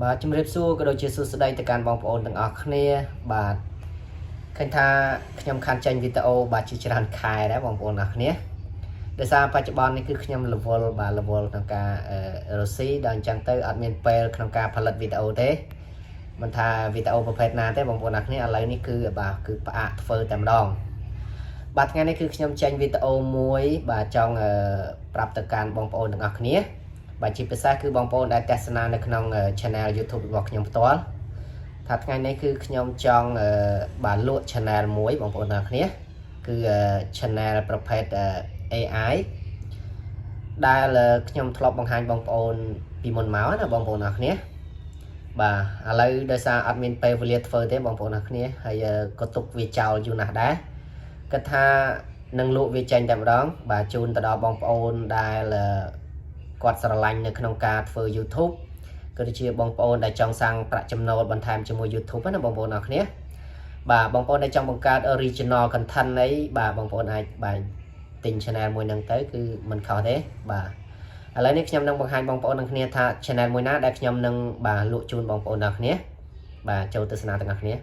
បាទជំរាបសួរក៏ដូចជាសួស្តីទៅកាន់បងប្អូនទាំងអស់គ្នាបាទឃើញថាខ្ញុំខានចេញវីដេអូបាទជាច្រើនខែដែរបងប្អូនអរគ្នាដោយសារបច្ចុប្បន្ននេះគឺខ្ញុំ level ក្នុងការរស់ស៊ីដល់អញ្ចឹងទៅអត់មានពេលក្នុងការផលិតវីដេអូទេមិនថាវីដេអូប្រភេទណាទេបងប្អូនអរគ្នាឥឡូវនេះគឺគឺផ្អាកធ្វើតែម្ដងបាទថ្ងៃនេះគឺខ្ញុំចេញវីដេអូមួយបាទចង់ប្រាប់ទៅកាន់បងប្អូនទាំងអស់គ្នាបាទជាពិសេសគឺបងប្អូនដែលទស្សនានៅក្នុង channel YouTube របស់ខ្ញុំផ្ទាល់ថាថ្ងៃនេះគឺខ្ញុំចង់បាទលក់ channel មួយបងប្អូនទាំងអស់គ្នាគឺ channel ប្រភេទ AI ដែលខ្ញុំធ្លាប់បង្ហាញបងប្អូនពីមុនមកណាបងប្អូនទាំងអស់គ្នាបាទឥឡូវដោយសារអត់មានពេលវេលាធ្វើទេបងប្អូនទាំងអស់គ្នាហើយក៏ទុកវាចោលយូរណាស់ដែរគិតថានឹងលក់វាចេញតែម្ដងបាទជូនទៅដល់បងប្អូនដែលគាត់ស្រឡាញ់នៅក្នុងការធ្វើ YouTube ក៏ដូចជាបងប្អូនដែលចង់សាងប្រាក់ចំណូលបន្ថែមជាមួយ YouTube ណាបងប្អូនអរគ្នាបាទបងប្អូនដែលចង់បង្កើត original content អីបាទបងប្អូនអាចបាទទិញ channel មួយហ្នឹងទៅគឺមិនខុសទេបាទឥឡូវនេះខ្ញុំនឹងបង្ហាញបងប្អូនទាំងគ្នាថា channel មួយណាដែលខ្ញុំនឹងបាទលក់ជូនបងប្អូនទាំងគ្នាបាទចូលទស្សនាទាំងអស់គ្នា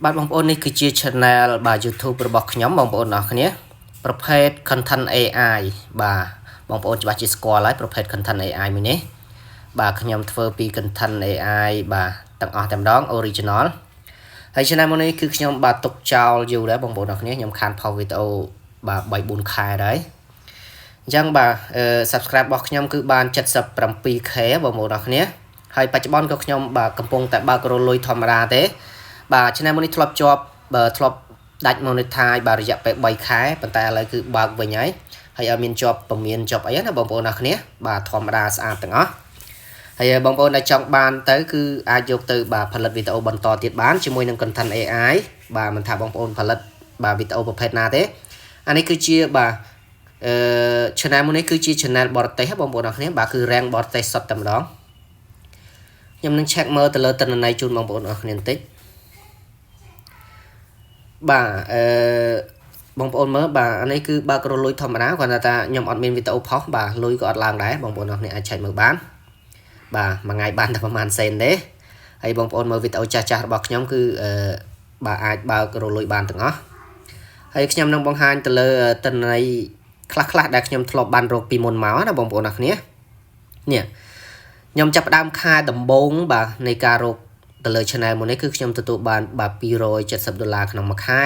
បាទបងប្អូននេះគឺជា channel បាទ YouTube របស់ខ្ញុំបងប្អូនអរគ្នាប្រភេទ content AI បាទបងប្អូនច្បាស់ជាស្គាល់ហើយប្រភេទ content AI មួយនេះបាទខ្ញុំធ្វើពី content AI បាទទាំងអស់តែម្ដង original ហើយ channel មួយនេះគឺខ្ញុំបាទទុកចោលយូរដែរបងប្អូនអរគ្នាខ្ញុំខានផុសវីដេអូបាទ 3-4 ខែដែរអញ្ចឹងបាទsubscribe របស់ខ្ញុំគឺបាន 77k បងប្អូនអរគ្នាហើយបច្ចុប្បន្នក៏ខ្ញុំបាទកំពុងតែបើករលុយធម្មតាទេបាទ channel មួយនេះធ្លាប់ជាប់ធ្លាប់ដាច់ monetize បាទរយៈពេល3ខែប៉ុន្តែឥឡូវគឺបើកវិញហើយឲ្យមានជាប់ពមៀនជាប់អីណាបងប្អូនអរគ្នាបាទធម្មតាស្អាតទាំងអស់ហើយបងប្អូនដែលចង់បានទៅគឺអាចយកទៅបាទផលិតវីដេអូបន្តទៀតបានជាមួយនឹង content AI បាទមិនថាបងប្អូនផលិតបាទវីដេអូប្រភេទណាទេអានេះគឺជាបាទchannel មួយនេះគឺជា channel បរទេសបងប្អូនអរគ្នាបាទគឺ rank បរទេសសុទ្ធតែម្ដងខ្ញុំនឹង check មើលទៅលើទិន្នន័យជូនបងប្អូនអរគ្នាបន្តិចបាទបងប្អូនមើលបាទអានេះគឺបើករលុយធម្មតាគាត់ថាខ្ញុំអត់មានវីដេអូផុសបាទលុយក៏អត់ឡើងដែរបងប្អូនអរគ្នាអាច check មើលបានបាទមួយថ្ងៃបានតែប្រហែលសេនទេហើយបងប្អូនមើលវីដេអូចាស់ៗរបស់ខ្ញុំគឺបាទអាចបើករលុយបានទាំងអស់ហើយខ្ញុំនឹងបង្ហាញទៅលើទិន្នន័យខ្លះៗដែលខ្ញុំធ្លាប់បានរកពីមុនមកណាបងប្អូនអរគ្នានេះខ្ញុំចាប់ផ្ដើមខែដំបូងបាទនៃការរកទៅលើ channel មួយនេះគឺខ្ញុំទទួលបានបាទ$270ក្នុងមួយខែ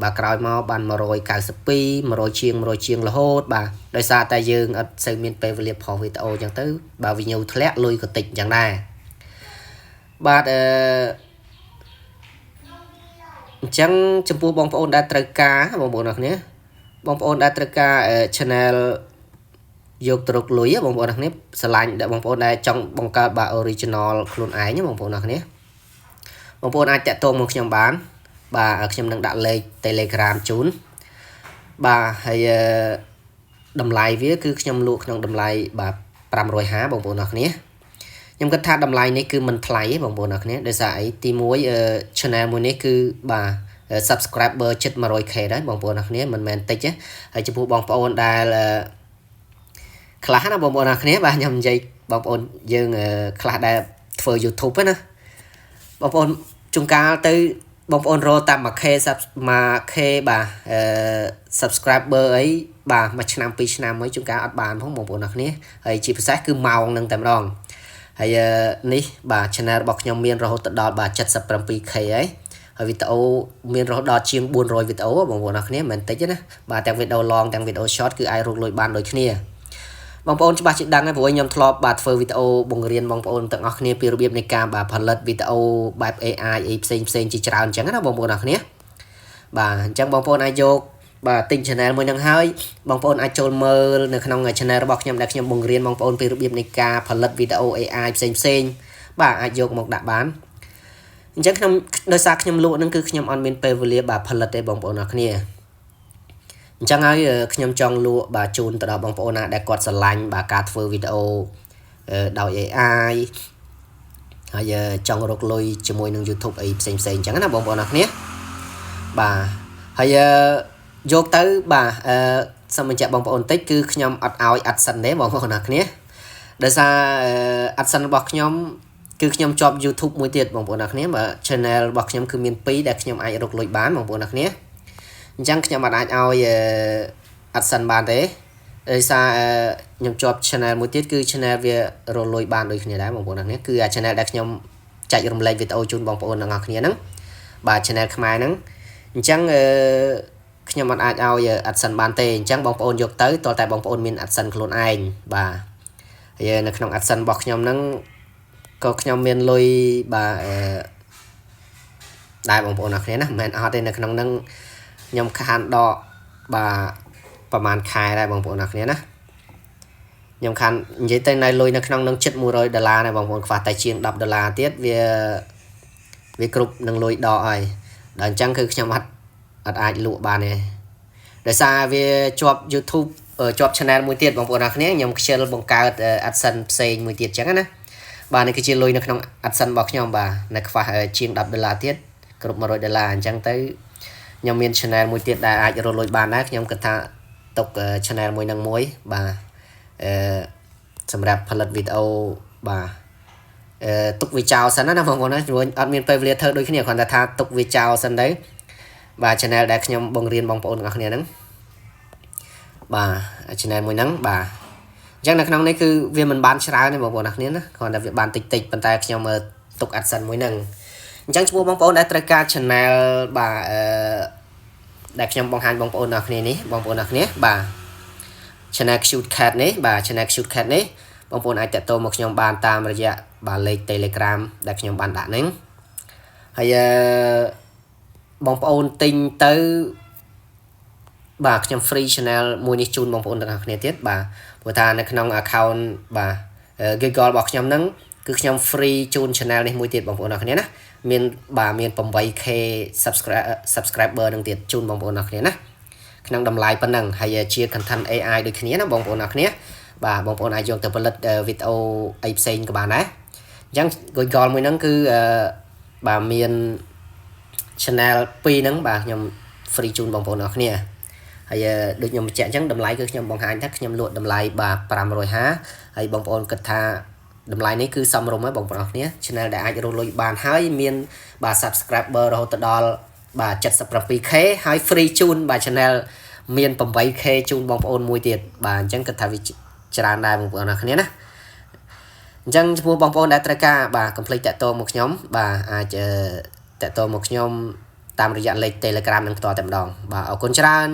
បាទក្រោយមកបាន192 100ជាងរហូតបាទដោយសារតែយើងអត់សូវមានពេលវេលាផុសវីដេអូអញ្ចឹងទៅបាទវាញូវធ្លាក់លុយក៏តិចអញ្ចឹងដែរបាទអញ្ចឹងចំពោះបងប្អូនដែលត្រូវការបងប្អូនអរគ្នាបងប្អូនដែលត្រូវការ channel យកទៅរកលុយបងប្អូនអរគ្នាស្រឡាញ់ដែលបងប្អូនដែលចង់បង្កើតបាទ original ខ្លួនឯងបងប្អូនអរគ្នាបងប្អូនអាចតាក់ទងមកខ្ញុំបានបាទខ្ញុំនឹងដាក់លេខ Telegram ជូនបាទហើយតម្លៃវាគឺខ្ញុំលក់ក្នុងតម្លៃបាទ550បងប្អូនអរគ្នាខ្ញុំគិតថាតម្លៃនេះគឺមិនថ្លៃទេបងប្អូនអរគ្នាដោយសារអីទី1 channel មួយនេះគឺបាទ subscriber ជិត 100k ដែរបងប្អូនអរគ្នាមិនមែនតិចទេហើយចំពោះបងប្អូនដែលខ្លះណាបងប្អូនអរគ្នាបាទខ្ញុំនិយាយបងប្អូនយើងខ្លះដែលធ្វើ YouTube ណាបងប្អូនជួនកាលទៅបងប្អូនរកតាម 1k បាទsubscriber អីបាទមួយឆ្នាំ2ឆ្នាំហើយជួនកាលអត់បានផងបងប្អូនអរគ្នាហើយជាពិសេសគឺម៉ោងនឹងតែម្ដងហើយនេះបាទ channel របស់ខ្ញុំមានរហូតដល់បាទ 77k ហើយវីដេអូមានរហូតដល់ជាង400វីដេអូបងប្អូនអរគ្នាមិនតិចទេណាបាទទាំងវីដេអូ long ទាំងវីដេអូ short គឺអាចរកលុយបានដូចគ្នាបងប្អូនច្បាស់ជាដឹងហើយព្រោះខ្ញុំធ្លាប់បាទធ្វើវីដេអូបង្រៀនបងប្អូនទាំងអស់គ្នាពីរបៀបនៃការបាទផលិតវីដេអូបែប AI អីផ្សេងជាច្រើនអញ្ចឹងណាបងប្អូនអរគ្នាបាទអញ្ចឹងបងប្អូនអាចយកបាទទិញ channel មួយនឹងហើយបងប្អូនអាចចូលមើលនៅក្នុង channel របស់ខ្ញុំដែលខ្ញុំបង្រៀនបងប្អូនពីរបៀបនៃការផលិតវីដេអូ AI ផ្សេងបាទអាចយកមកដាក់បានអញ្ចឹងខ្ញុំដោយសារខ្ញុំលក់ហ្នឹងគឺខ្ញុំអត់មានពេលវេលាបាទផលិតទេបងប្អូនអរគ្នាអញ្ចឹងហើយខ្ញុំចង់លក់បាទជូនទៅដល់បងប្អូនណាដែលគាត់ស្រឡាញ់បាទការធ្វើវីដេអូដោយ AI ហើយចង់រកលុយជាមួយនឹង YouTube អីផ្សេងអញ្ចឹងណាបងប្អូនអរគ្នាបាទហើយ យកទៅបាទសូមបញ្ជាក់បងប្អូនតិចគឺខ្ញុំអត់ឲ្យអាត់សិនទេបងប្អូនអ្នកគ្នាដោយសារអាត់សិនរបស់ខ្ញុំគឺខ្ញុំជាប់ YouTube មួយទៀតបងប្អូនអ្នកគ្នាបាទ channel របស់ខ្ញុំគឺមាន2ដែលខ្ញុំអាចរកលុយបានបងប្អូនអ្នកគ្នាអញ្ចឹងខ្ញុំអាចឲ្យអាត់សិនបានទេដោយសារខ្ញុំជាប់ channel មួយទៀតគឺ channel វារលុយបានដូចគ្នាដែរបងប្អូនអ្នកគ្នាគឺអា channel ដែលខ្ញុំចែករំលែកវីដេអូជូនបងប្អូនទាំងអស់គ្នាហ្នឹងបាទ channel ខ្មែរហ្នឹងអញ្ចឹងខ្ញុំអាចឲ្យអាត់សិនបានទេអញ្ចឹងបងប្អូនយកទៅតើតែបងប្អូនមានអាត់សិនខ្លួនឯងបាទហើយនៅក្នុងអាត់សិនរបស់ខ្ញុំហ្នឹងក៏ខ្ញុំមានលុយបាទដែរបងប្អូនអ្នកគ្នាណាមិនមែនអត់ទេនៅក្នុងហ្នឹងខ្ញុំខានដកបាទប្រហែលខែដែរបងប្អូនអ្នកគ្នាណាខ្ញុំខាននិយាយទៅនៅលុយនៅក្នុងនឹងជិត$100ដែរបងប្អូនខ្វះតែជាង$10ទៀតវាគ្រប់នឹងលុយដកហើយដល់អញ្ចឹងគឺខ្ញុំអត់អាចលក់បានទេដោយសារវាជាប់ YouTube ជាប់ channel មួយទៀតបងប្អូនអ្នកគ្នាខ្ញុំខ្ជិលបង្កើត AdSense ផ្សេងមួយទៀតអញ្ចឹងណាបាទនេះគឺជាលុយនៅក្នុង AdSense របស់ខ្ញុំបាទនៅខ្វះជាង$10ទៀតគ្រប់$100អញ្ចឹងទៅខ្ញុំមាន channel មួយទៀតដែលអាចរកលុយបានដែរខ្ញុំគិតថាទុក channel មួយនឹងមួយបាទសម្រាប់ផលិតវីដេអូបាទទុកវាចោលសិនណាបងប្អូនណាព្រោះអត់មានពេលវេលាធ្វើដូចគ្នាគ្រាន់តែថាទុកវាចោលសិនទៅបាទ channel ដែលខ្ញុំបង្រៀនបងប្អូនទាំងអស់គ្នាហ្នឹងបាទ channel មួយហ្នឹងបាទអញ្ចឹងនៅក្នុងនេះគឺវាមិនបានច្រើនទេបងប្អូនទាំងអស់គ្នាណាគ្រាន់តែវាបានតិចប៉ុន្តែខ្ញុំទុក AdSense មួយហ្នឹងអញ្ចឹងឈ្មោះបងប្អូនដែលត្រូវការ channel បាទដែលខ្ញុំបង្ហាញបងប្អូនទាំងអស់គ្នានេះបងប្អូនទាំងអស់គ្នាបាទ channel Cute Cat នេះបាទ channel Cute Cat នេះបងប្អូនអាចតាក់ទងមកខ្ញុំបានតាមរយៈបាទលេខ Telegram ដែលខ្ញុំបានដាក់ហ្នឹងហើយបងប្អូនទិញទៅបាទខ្ញុំ free channel មួយនេះជូនបងប្អូនទាំងអស់គ្នាទៀតបាទព្រោះថានៅក្នុង account បាទ Google របស់ខ្ញុំហ្នឹងគឺខ្ញុំ free ជូន channel នេះមួយទៀតបងប្អូនទាំងអស់គ្នាណាមានបាទមាន 8k subscriber នឹងទៀតជូនបងប្អូនទាំងអស់គ្នាណាក្នុងតម្លៃប៉ុណ្ណឹងហើយជា content AI ដូចគ្នាណាបងប្អូនទាំងអស់គ្នាបាទបងប្អូនអាចយកទៅផលិតវីដេអូអីផ្សេងក៏បានដែរអញ្ចឹង Google មួយហ្នឹងគឺបាទមាន channel 2ហ្នឹងបាទខ្ញុំ free ជូនបងប្អូនទាំងអស់គ្នាហើយដូចខ្ញុំបញ្ជាក់អញ្ចឹងតម្លៃគឺខ្ញុំបង្ហាញថាខ្ញុំលក់តម្លៃបាទ550ហើយបងប្អូនគិតថាតម្លៃនេះគឺសមរម្យហើយបងប្អូនទាំងអស់គ្នា channel ដែលអាចរកលុយបានហើយមានបាទ subscriber រហូតដល់បាទ 77k ហើយ free ជូនបាទ channel មាន 8k ជូនបងប្អូនមួយទៀតបាទអញ្ចឹងគិតថាវាច្រើនដែរបងប្អូនទាំងអស់គ្នាណាអញ្ចឹងចំពោះបងប្អូនដែលត្រូវការបាទ complete តាក់ទងមកខ្ញុំបាទអាចតាក់ទងមកខ្ញុំតាមរយៈលេខ Telegram នឹងផ្ទាល់តែម្ដងបាទអរគុណច្រើន